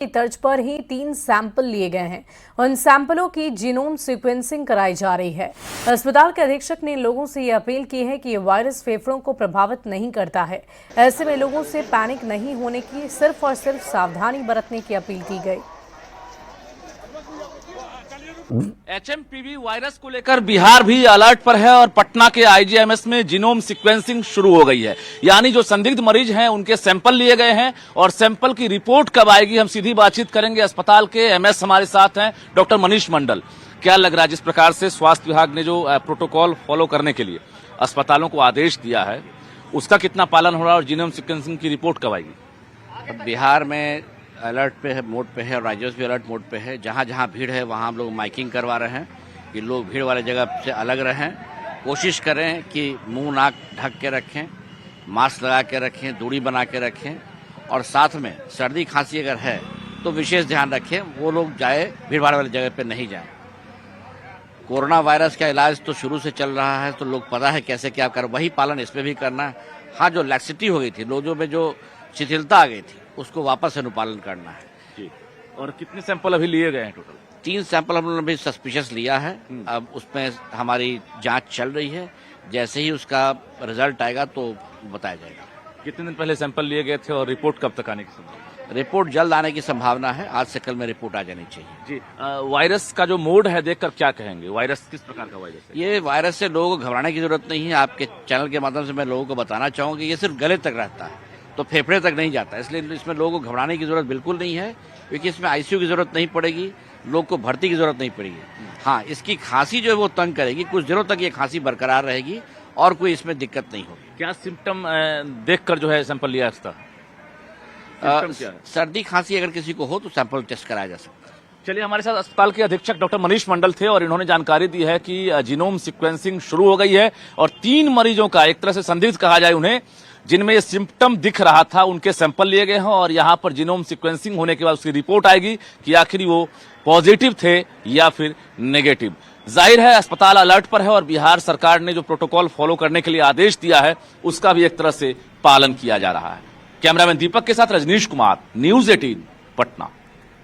की तर्ज पर ही 3 सैंपल लिए गए हैं। उन सैंपलों की जीनोम सीक्वेंसिंग कराई जा रही है। अस्पताल के अधीक्षक ने लोगों से ये अपील की है कि ये वायरस फेफड़ों को प्रभावित नहीं करता है। ऐसे में लोगों से पैनिक नहीं होने की, सिर्फ और सिर्फ सावधानी बरतने की अपील की गई। एचएमपीवी वायरस को लेकर बिहार भी अलर्ट पर है और पटना के आईजीएमएस में जीनोम सीक्वेंसिंग शुरू हो गई है। यानी जो संदिग्ध मरीज हैं उनके सैंपल लिए गए हैं और सैंपल की रिपोर्ट कब आएगी, हम सीधी बातचीत करेंगे। अस्पताल के एमएस हमारे साथ हैं डॉक्टर मनीष मंडल। क्या लग रहा है, जिस प्रकार से स्वास्थ्य विभाग ने जो प्रोटोकॉल फॉलो करने के लिए अस्पतालों को आदेश दिया है, उसका कितना पालन हो रहा है और जीनोम सीक्वेंसिंग की रिपोर्ट कब आएगी? बिहार में अलर्ट पे है, मोड पे है और राज्यों भी अलर्ट मोड पे है। जहाँ जहाँ भीड़ है वहाँ हम लोग माइकिंग करवा रहे हैं कि लोग भीड़ वाले जगह से अलग रहें। कोशिश करें कि मुंह नाक ढक के रखें, मास्क लगा के रखें, दूरी बना के रखें और साथ में सर्दी खांसी अगर है तो विशेष ध्यान रखें, वो लोग जाए भीड़ भाड़ वाली जगह पे नहीं जाए। कोरोना वायरस का इलाज तो शुरू से चल रहा है तो लोग पता है कैसे क्या कर, वही पालन इसमें भी करना है। हाँ, जो लैक्सिटी हो गई थी, लोगों में जो शिथिलता आ गई थी, उसको वापस अनुपालन करना है। जी। और कितने सैंपल अभी लिए गए हैं टोटल? 3 सैंपल हम लोगों ने भी सस्पिशियस लिया है। अब उसमें हमारी जांच चल रही है, जैसे ही उसका रिजल्ट आएगा तो बताया जाएगा। कितने दिन पहले सैंपल लिए गए थे और रिपोर्ट कब तक आने की संभावना? रिपोर्ट जल्द आने की संभावना है, आज से कल में रिपोर्ट आ जानी चाहिए। जी। वायरस का जो मोड है देखकर क्या कहेंगे? वायरस किस प्रकार का वायरस है? ये वायरस से लोगों को घबराने की जरूरत नहीं है। आपके चैनल के माध्यम से मैं लोगों को बताना चाहूंगा, ये सिर्फ गले तक रहता है तो फेफड़े तक नहीं जाता, इसलिए इसमें लोगों को घबराने की जरूरत बिल्कुल नहीं है, क्योंकि इसमें आईसीयू की जरूरत नहीं पड़ेगी, लोग को भर्ती की जरूरत नहीं पड़ेगी। हाँ, इसकी खांसी जो है वो तंग करेगी, कुछ दिनों तक ये खांसी बरकरार रहेगी और कोई इसमें दिक्कत नहीं होगी। क्या सिम्टम देखकर जो है सैंपल लिया था? सर्दी खांसी अगर किसी को हो तो सैंपल टेस्ट कराया जा सकता है। चलिए, हमारे साथ अस्पताल के अधीक्षक डॉक्टर मनीष मंडल थे और इन्होंने जानकारी दी है कि जीनोम सीक्वेंसिंग शुरू हो गई है और 3 मरीजों का, एक तरह से संदिग्ध कहा जाए उन्हें, जिनमें ये सिम्टम दिख रहा था, उनके सैंपल लिए गए हैं और यहाँ पर जीनोम सीक्वेंसिंग होने के बाद उसकी रिपोर्ट आएगी कि आखिर वो पॉजिटिव थे या फिर नेगेटिव। जाहिर है अस्पताल अलर्ट पर है और बिहार सरकार ने जो प्रोटोकॉल फॉलो करने के लिए आदेश दिया है उसका भी एक तरह से पालन किया जा रहा है। कैमरामैन दीपक के साथ रजनीश कुमार, न्यूज़ 18 पटना।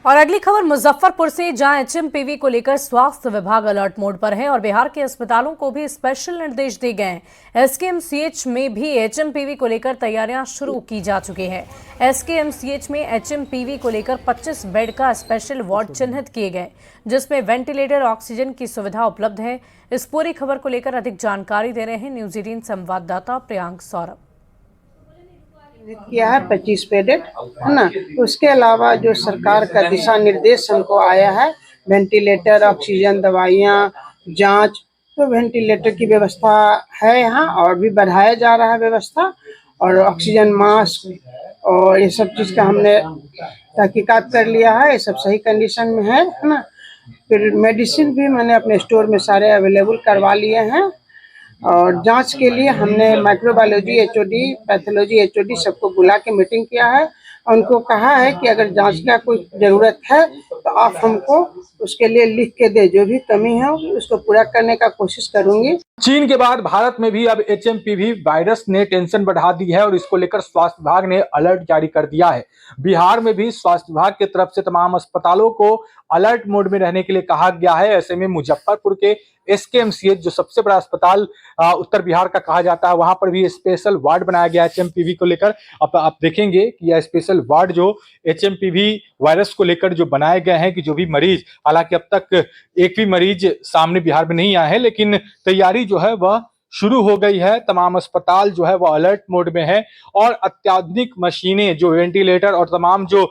और अगली खबर मुजफ्फरपुर से, जहां एचएमपीवी को लेकर स्वास्थ्य विभाग अलर्ट मोड पर है और बिहार के अस्पतालों को भी स्पेशल निर्देश दिए गए हैं। एसकेएमसीएच में भी एचएमपीवी को लेकर तैयारियां शुरू की जा चुकी हैं। एसकेएमसीएच में एचएमपीवी को लेकर 25 बेड का स्पेशल वार्ड चिन्हित किए गए, जिसमें वेंटिलेटर, ऑक्सीजन की सुविधा उपलब्ध है। इस पूरी खबर को लेकर अधिक जानकारी दे रहे हैं न्यूज़ 18 संवाददाता प्रियांक सौरभ। किया है 25 बेडेड, है ना। उसके अलावा जो सरकार का दिशा निर्देश हमको आया है, वेंटिलेटर, ऑक्सीजन, दवाइयाँ, जांच, तो वेंटिलेटर की व्यवस्था है यहाँ और भी बढ़ाया जा रहा है व्यवस्था, और ऑक्सीजन मास्क और ये सब चीज़ का हमने तहकीकात कर लिया है, ये सब सही कंडीशन में है ना। फिर मेडिसिन भी मैंने अपने स्टोर में सारे अवेलेबल करवा लिए हैं और जांच के लिए हमने माइक्रोबायोलॉजी एचओडी, पैथोलॉजी एचओडी सबको बुला के मीटिंग किया है। उनको कहा है कि अगर जांच का कोई ज़रूरत है तो आप हमको उसके लिए लिख के दे, जो भी कमी है उसको पूरा करने का कोशिश करूंगी। चीन के बाद भारत में भी अब एचएमपीवी वायरस ने टेंशन बढ़ा दी है और इसको लेकर स्वास्थ्य विभाग ने अलर्ट जारी कर दिया है। बिहार में भी स्वास्थ्य विभाग की तरफ से तमाम अस्पतालों को अलर्ट मोड में रहने के लिए कहा गया है। ऐसे में मुजफ्फरपुर के एसकेएमसीएच, जो सबसे बड़ा अस्पताल उत्तर बिहार का कहा जाता है, वहां पर भी स्पेशल वार्ड बनाया गया है एचएमपीवी को लेकर। अब आप देखेंगे कि यह स्पेशल वार्ड जो एचएमपीवी वायरस को लेकर जो बनाए गए हैं, कि जो भी मरीज, हालांकि अब तक एक भी मरीज सामने बिहार में नहीं आया है, लेकिन तैयारी जो है वह शुरू हो गई है। तमाम अस्पताल जो है वह अलर्ट मोड में है और अत्याधुनिक मशीनें, जो वेंटिलेटर और तमाम जो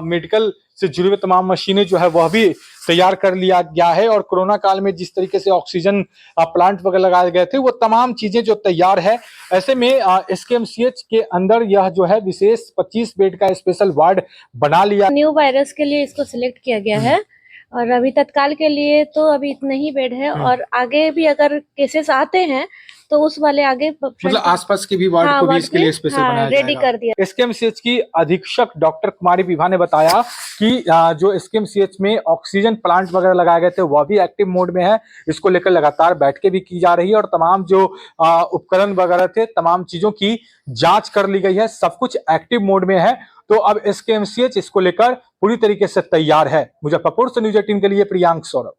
मेडिकल से जुड़ी हुई तमाम मशीनें जो है वह भी तैयार कर लिया गया है। और कोरोना काल में जिस तरीके से ऑक्सीजन प्लांट वगैरह लगाए गए थे, वो तमाम चीजें जो तैयार है। ऐसे में एसकेएमसीएच के अंदर यह जो है विशेष 25 बेड का स्पेशल वार्ड बना लिया। न्यू वायरस के लिए इसको सिलेक्ट किया गया है और अभी तत्काल के लिए तो अभी इतने ही बेड है और आगे भी अगर केसेस आते हैं तो उस वाले आगे मतलब आसपास के भी वार्ड को भी इसके लिए स्पेशल बनाया रेडी कर दिया। एसकेएमसीएच की अधीक्षक डॉक्टर कुमारी विभा ने बताया कि जो एसकेएमसीएच में ऑक्सीजन प्लांट वगैरह लगाए गए थे वह भी एक्टिव मोड में है। इसको लेकर लगातार बैठकें भी की जा रही है और तमाम जो उपकरण वगैरह थे, तमाम चीजों की जांच कर ली गई है। सब कुछ एक्टिव मोड में है। तो अब एसकेएमसीएच इसको लेकर पूरी तरीके से तैयार है। मुजफ्फरपुर से न्यूज 18 के लिए प्रियांक सौरभ।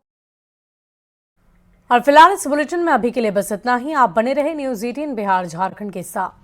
और फिलहाल इस बुलेटिन में अभी के लिए बस इतना ही। आप बने रहे न्यूज 18 बिहार झारखंड के साथ।